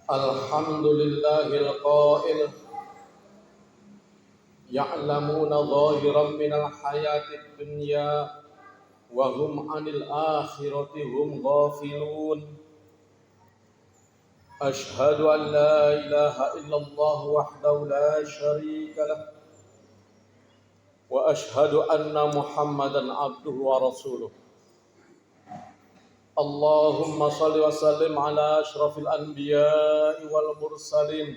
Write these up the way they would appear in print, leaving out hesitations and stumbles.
Alhamdulillahil qail ya'lamuna zahiran minal hayatid dunya wa hum 'anil akhirati hum ghafilun. Ashhadu an la ilaha illallah wahdahu la syarika lah wa ashhadu anna Muhammadan abduhu wa rasuluh. Allahumma salli wa sallim ala asyrafil anbiya'i wal mursalin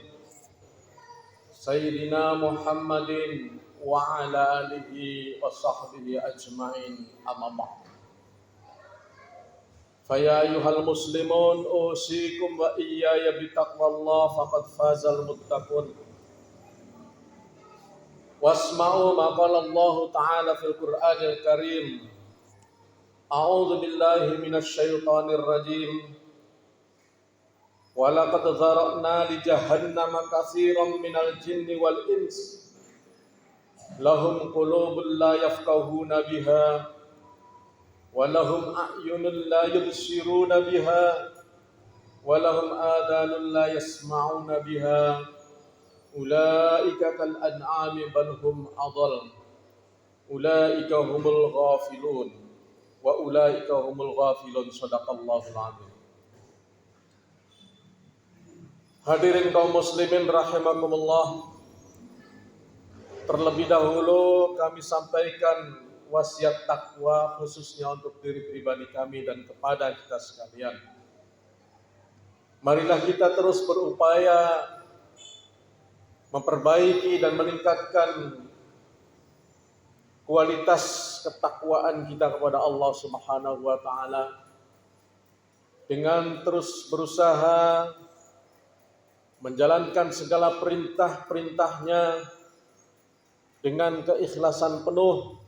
Sayyidina Muhammadin wa ala alihi wa sahbihi ajma'in, amma ba'd. Faya ayyuhal muslimun usikum wa iyaya bitaqwallah faqad fazal muttaqun. Wasma'u ma qala Allah ta'ala fil Qur'anil Karim. A'udzu billahi minasy syaithanir rajim. Walaqad zara'na li jahannama katsiran minal jinni wal ins lahum qulubun la yafqahuna biha wa lahum a'yunun la yubsiruna biha wa lahum adhanun la yasma'una biha ulaika kal an'ami bal hum adall ulaika humul ghafilun wa ulaika humul ghafilun. Shadaqallahul adzim. Hadirin kaum muslimin rahimakumullah, terlebih dahulu kami sampaikan wasiat takwa khususnya untuk diri pribadi kami dan kepada kita sekalian. Marilah kita terus berupaya memperbaiki dan meningkatkan kualitas ketakwaan kita kepada Allah Subhanahu wa taala dengan terus berusaha menjalankan segala perintah-perintahnya dengan keikhlasan penuh,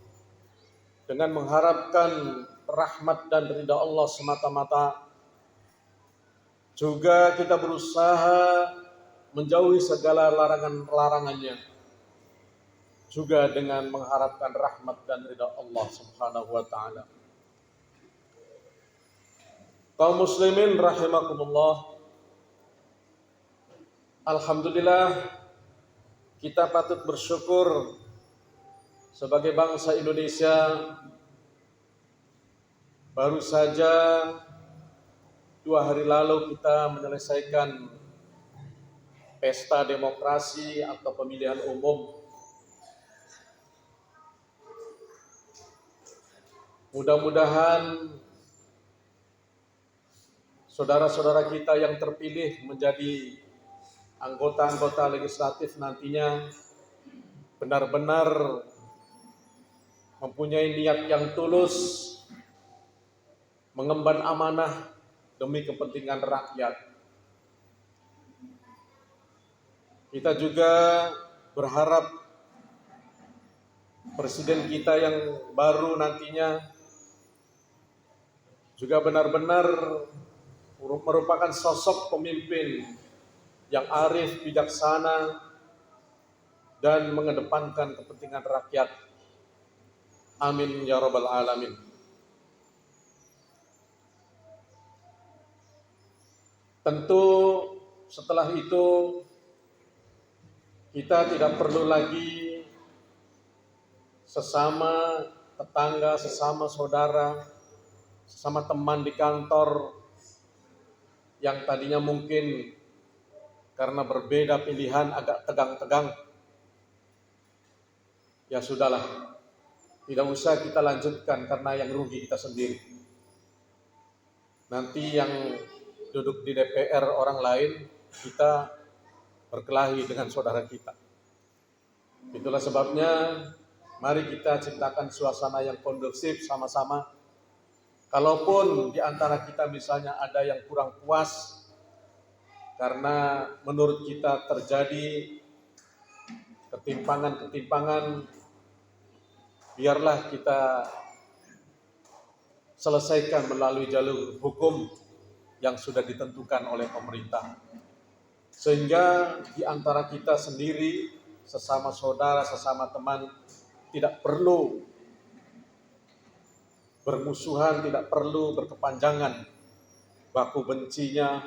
dengan mengharapkan rahmat dan ridha Allah semata-mata. Juga kita berusaha menjauhi segala larangan-larangannya, juga dengan mengharapkan rahmat dan ridha Allah Subhanahu wa taala. Kaum muslimin rahimakumullah, alhamdulillah kita patut bersyukur sebagai bangsa Indonesia. Baru saja 2 hari lalu kita menyelesaikan pesta demokrasi atau pemilihan umum. Mudah-mudahan saudara-saudara kita yang terpilih menjadi anggota-anggota legislatif nantinya benar-benar mempunyai niat yang tulus mengemban amanah demi kepentingan rakyat. Kita juga berharap presiden kita yang baru nantinya juga benar-benar merupakan sosok pemimpin yang arif, bijaksana, dan mengedepankan kepentingan rakyat. Amin ya rabbal alamin. Tentu setelah itu kita tidak perlu lagi sesama tetangga, sesama saudara, sesama teman di kantor yang tadinya mungkin karena berbeda pilihan agak tegang-tegang, ya sudahlah, tidak usah kita lanjutkan karena yang rugi kita sendiri. Nanti yang duduk di DPR orang lain, kita berkelahi dengan saudara kita. Itulah sebabnya mari kita ciptakan suasana yang kondusif sama-sama. Kalaupun di antara kita misalnya ada yang kurang puas karena menurut kita terjadi ketimpangan-ketimpangan, biarlah kita selesaikan melalui jalur hukum yang sudah ditentukan oleh pemerintah. Sehingga di antara kita sendiri, sesama saudara, sesama teman, tidak perlu bermusuhan, tidak perlu berkepanjangan baku bencinya,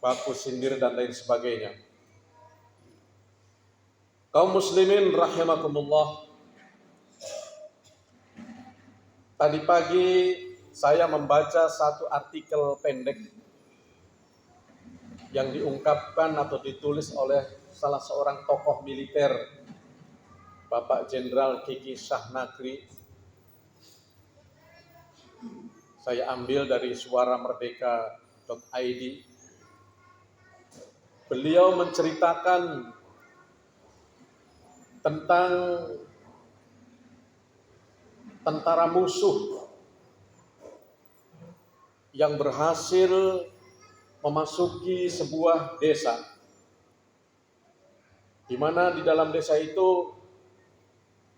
baku sindir dan lain sebagainya. Kaum muslimin rahimakumullah, tadi pagi saya membaca satu artikel pendek yang diungkapkan atau ditulis oleh salah seorang tokoh militer, Bapak Jenderal Kiki Syahnagri. Saya ambil dari suaramerdeka.id. Beliau menceritakan tentang tentara musuh yang berhasil memasuki sebuah desa, di mana di dalam desa itu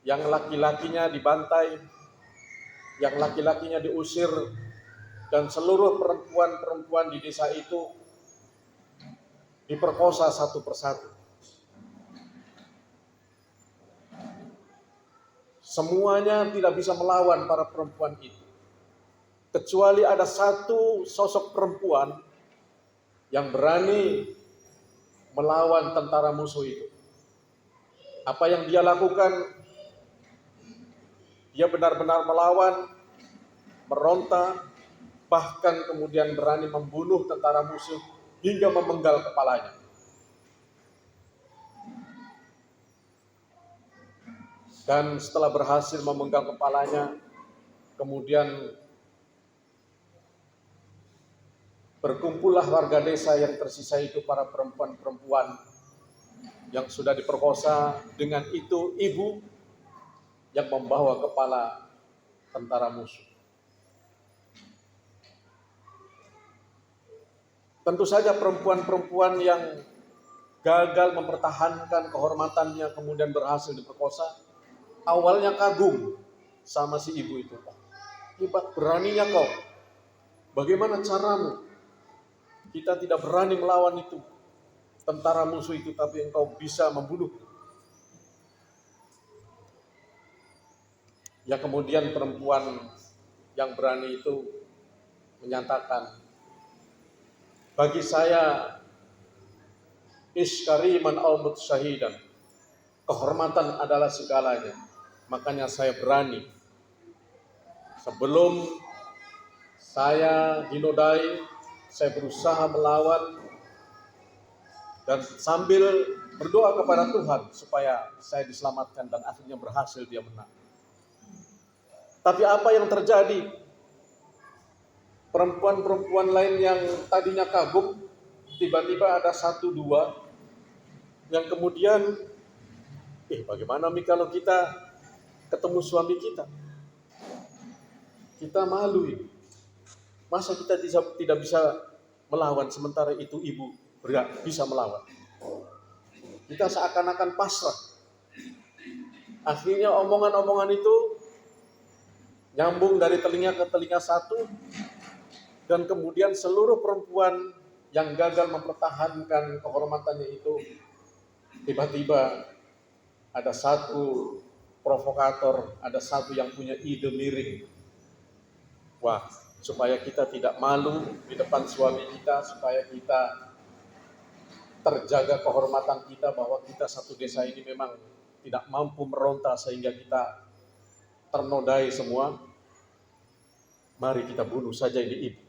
yang laki-lakinya dibantai, yang laki-lakinya diusir, dan seluruh perempuan-perempuan di desa itu diperkosa satu persatu. Semuanya tidak bisa melawan para perempuan itu, kecuali ada satu sosok perempuan yang berani melawan tentara musuh itu. Apa yang dia lakukan? Dia benar-benar melawan, meronta, bahkan kemudian berani membunuh tentara musuh hingga memenggal kepalanya. Dan setelah berhasil memenggal kepalanya, kemudian berkumpullah warga desa yang tersisa itu, para perempuan-perempuan yang sudah diperkosa. Dengan itu ibu yang membawa kepala tentara musuh. Tentu saja perempuan-perempuan yang gagal mempertahankan kehormatannya kemudian berhasil diperkosa, awalnya kagum sama si ibu itu. Hebat, beraninya kau. Bagaimana caramu? Kita tidak berani melawan itu, tentara musuh itu, tapi engkau bisa membunuh. Ya, kemudian perempuan yang berani itu menyatakan, bagi saya iskariman al mutsyahidan, kehormatan adalah segalanya. Makanya saya berani. Sebelum saya dinodai, saya berusaha melawan dan sambil berdoa kepada Tuhan supaya saya diselamatkan, dan akhirnya berhasil dia menang. Tapi apa yang terjadi? Perempuan-perempuan lain yang tadinya kagum, tiba-tiba ada satu dua yang kemudian, bagaimana kalau kita ketemu suami kita? Kita malu ini. Masa kita tidak bisa melawan, sementara itu ibu bisa melawan. Kita seakan-akan pasrah. Akhirnya omongan-omongan itu nyambung dari telinga ke telinga satu, dan kemudian seluruh perempuan yang gagal mempertahankan kehormatannya itu, tiba-tiba ada satu provokator, ada satu yang punya ide miring. Wah, supaya kita tidak malu di depan suami kita, supaya kita terjaga kehormatan kita bahwa kita satu desa ini memang tidak mampu meronta sehingga kita ternodai semua, mari kita bunuh saja ini ibu.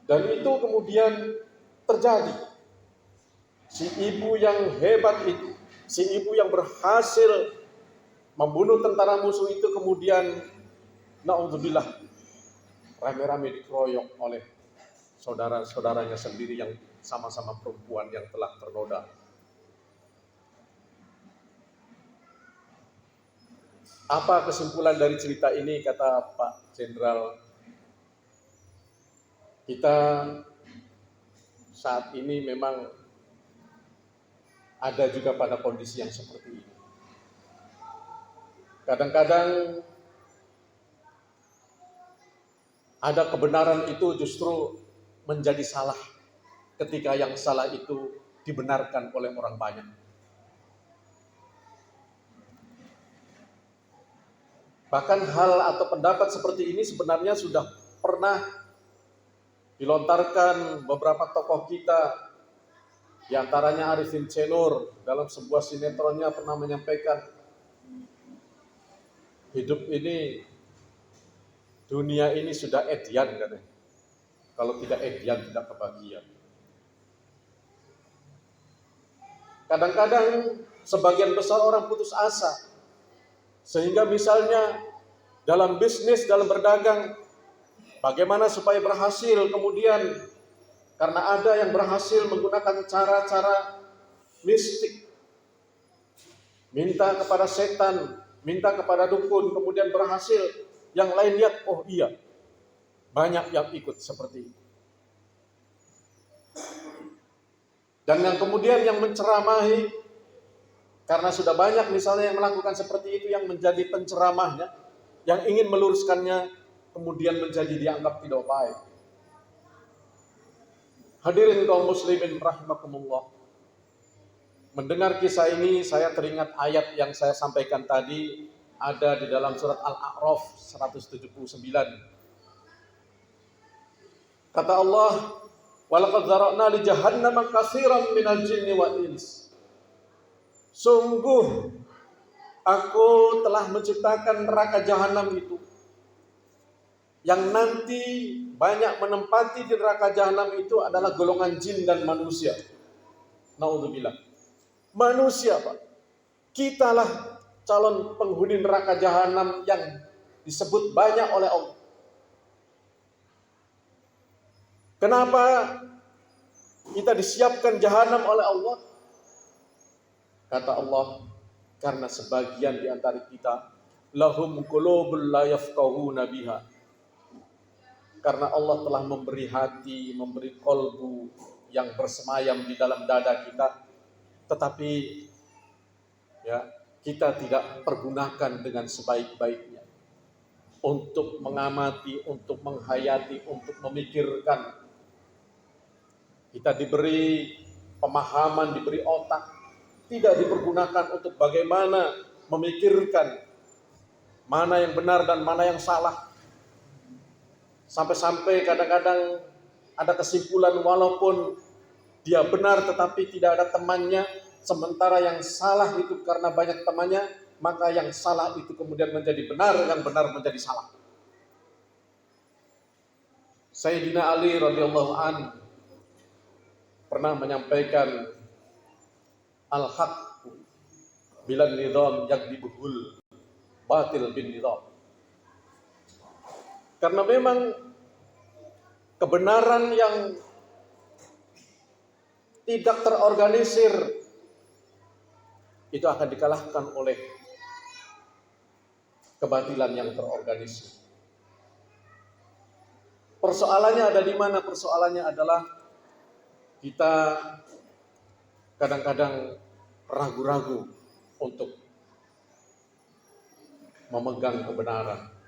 Dan itu kemudian terjadi. Si ibu yang hebat itu, si ibu yang berhasil membunuh tentara musuh itu, kemudian naudzubillah rame-rame dikeroyok oleh saudara-saudaranya sendiri yang sama-sama perempuan yang telah ternoda. Apa kesimpulan dari cerita ini? Kata Pak Jenderal, kita saat ini memang ada juga pada kondisi yang seperti ini. Kadang-kadang ada kebenaran itu justru menjadi salah ketika yang salah itu dibenarkan oleh orang banyak. Bahkan hal atau pendapat seperti ini sebenarnya sudah pernah dilontarkan beberapa tokoh kita, di antaranya Arifin Cenur dalam sebuah sinetronnya pernah menyampaikan, hidup ini, dunia ini sudah edian katanya. Kalau tidak edian tidak kebahagiaan. Kadang-kadang sebagian besar orang putus asa, sehingga misalnya dalam bisnis, dalam berdagang, bagaimana supaya berhasil, kemudian karena ada yang berhasil menggunakan cara-cara mistik, minta kepada setan, minta kepada dukun, kemudian berhasil. Yang lain lihat, oh iya, banyak yang ikut seperti itu. Dan yang kemudian yang menceramahi, karena sudah banyak misalnya yang melakukan seperti itu, yang menjadi penceramahnya, yang ingin meluruskannya, kemudian menjadi dianggap tidak baik. Hadirin kaum muslimin rahimakumullah. Mendengar kisah ini, saya teringat ayat yang saya sampaikan tadi, ada di dalam surat Al-A'raf 179. Kata Allah, "Walaqad dzara'na li jahannama katsiran minal jinni wal ins." Sungguh aku telah menciptakan neraka jahanam itu, yang nanti banyak menempati di neraka jahanam itu adalah golongan jin dan manusia. Naudzubillah. Manusia, Pak. Kitalah calon penghuni neraka jahanam yang disebut banyak oleh Allah. Kenapa kita disiapkan jahanam oleh Allah? Kata Allah, karena sebagian di antara kita lahum qulubun la yafqahuna biha. Karena Allah telah memberi hati, memberi kolbu yang bersemayam di dalam dada kita, tetapi ya, kita tidak pergunakan dengan sebaik-baiknya untuk mengamati, untuk menghayati, untuk memikirkan. Kita diberi pemahaman, diberi otak, tidak dipergunakan untuk bagaimana memikirkan mana yang benar dan mana yang salah. Sampai-sampai kadang-kadang ada kesimpulan walaupun dia benar tetapi tidak ada temannya, sementara yang salah itu karena banyak temannya, maka yang salah itu kemudian menjadi benar, yang benar menjadi salah. Sayyidina Ali radhiyallahu anhu pernah menyampaikan, al-haq bilan nizam yakdibuhul batil bin nizam. Karena memang kebenaran yang tidak terorganisir itu akan dikalahkan oleh kebatilan yang terorganisir. Persoalannya ada di mana? Persoalannya adalah kita kadang-kadang ragu-ragu untuk memegang kebenaran.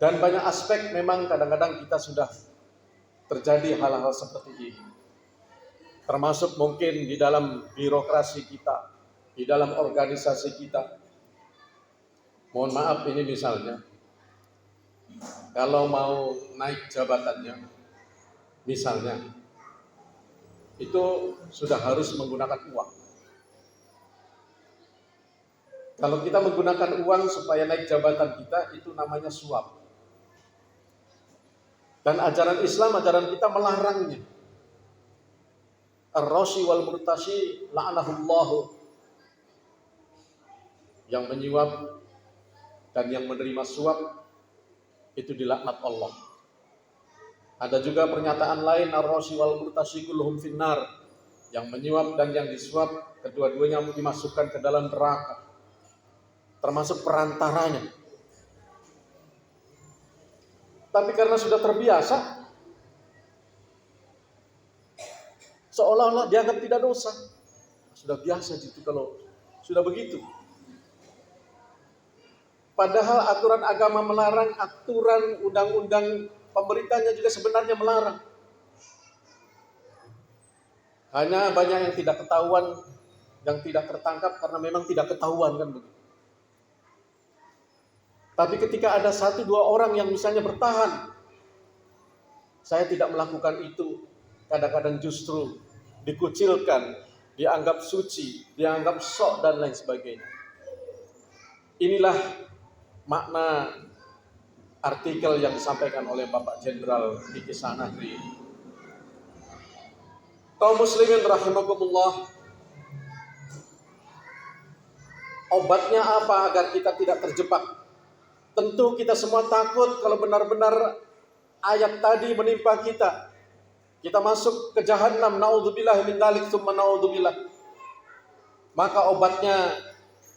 Dan banyak aspek memang kadang-kadang kita sudah terjadi hal-hal seperti ini. Termasuk mungkin di dalam birokrasi kita, di dalam organisasi kita. Mohon maaf ini misalnya, kalau mau naik jabatannya, misalnya, itu sudah harus menggunakan uang. Kalau kita menggunakan uang supaya naik jabatan kita, itu namanya suap. Dan ajaran Islam, ajaran kita melarangnya. Ar-rashi wal murtashi la'anahullahu. Yang menyuap dan yang menerima suap itu dilaknat Allah. Ada juga pernyataan lain, ar-rashi wal murtashi kulluhum finnar. Yang menyuap dan yang disuap, kedua-duanya dimasukkan ke dalam neraka. Termasuk perantaranya. Tapi karena sudah terbiasa, seolah-olah dianggap tidak dosa. Sudah biasa gitu kalau sudah begitu. Padahal aturan agama melarang, aturan undang-undang pemerintahnya juga sebenarnya melarang. Hanya banyak yang tidak ketahuan, yang tidak tertangkap karena memang tidak ketahuan kan begitu. Tapi ketika ada 1-2 orang yang misalnya bertahan, saya tidak melakukan itu, kadang-kadang justru dikucilkan, dianggap suci, dianggap sok dan lain sebagainya. Inilah makna artikel yang disampaikan oleh Bapak Jenderal Kiki Sanagri. Kaum muslimin rahimakumullah, obatnya apa agar kita tidak terjebak? Tentu kita semua takut kalau benar-benar ayat tadi menimpa kita. Kita masuk ke jahanam, naudzubillah min dzalik, tsumma naudzubillah. Maka obatnya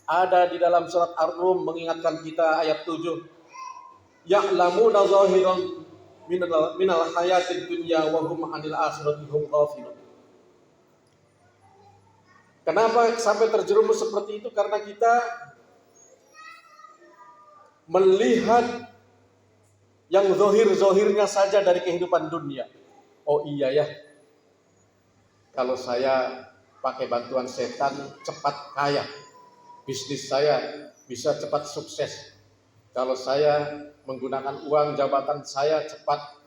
ada di dalam surat Ar-Rum mengingatkan kita ayat 7. Ya'lamuna zahiran minal hayatid dunya wa hum 'anil akhirati hum ghafilun. Kenapa sampai terjerumus seperti itu? Karena kita melihat yang zohir-zohirnya saja dari kehidupan dunia. Oh iya ya, kalau saya pakai bantuan setan cepat kaya, bisnis saya bisa cepat sukses. Kalau saya menggunakan uang jabatan saya cepat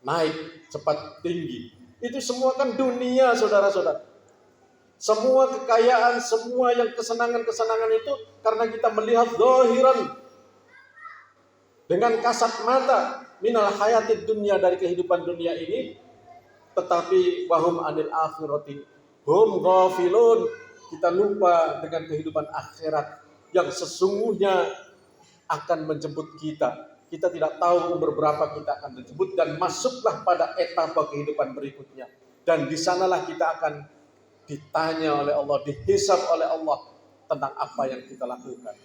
naik, cepat tinggi. Itu semua kan dunia, saudara-saudara. Semua kekayaan, semua yang kesenangan-kesenangan itu karena kita melihat zahiran dengan kasat mata minal hayatid dunia, dari kehidupan dunia ini, tetapi wahum anil akhirati hum ghafilun. Kita lupa dengan kehidupan akhirat yang sesungguhnya akan menjemput kita. Kita tidak tahu umur berapa kita akan dijemput dan masuklah pada etapa kehidupan berikutnya. Dan di sanalah kita akan ditanya oleh Allah, dihisab oleh Allah tentang apa yang kita lakukan.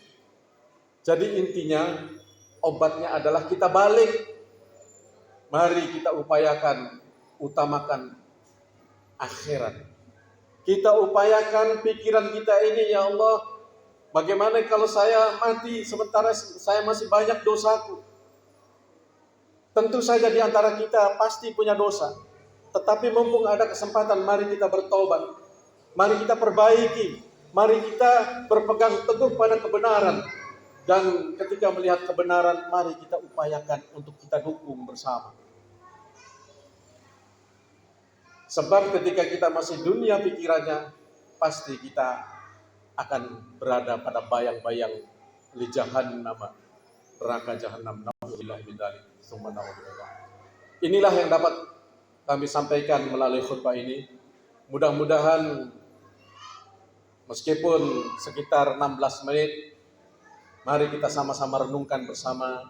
Jadi intinya obatnya adalah kita balik. Mari kita upayakan, utamakan akhirat. Kita upayakan pikiran kita ini, ya Allah, bagaimana kalau saya mati sementara saya masih banyak dosaku? Tentu saja di antara kita pasti punya dosa. Tetapi mumpung ada kesempatan, mari kita bertobat. Mari kita perbaiki. Mari kita berpegang teguh pada kebenaran. Dan ketika melihat kebenaran, mari kita upayakan untuk kita dukung bersama. Sebab ketika kita masih dunia pikirannya, pasti kita akan berada pada bayang-bayang li jahannam, neraka jahanam. Nauzubillah min dzalik, tsumma naudzubillah. Inilah yang dapat kami sampaikan melalui khutbah ini. Mudah-mudahan meskipun sekitar 16 menit, mari kita sama-sama renungkan bersama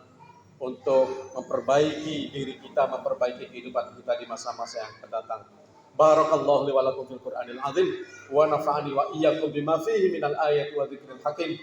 untuk memperbaiki diri kita, memperbaiki kehidupan kita di masa-masa yang akan datang. Barakallahu li wa lakum fil Qur'anil azim wa nafa'ani wa iyyakum bima fihi minal ayati wa dzikril hakim.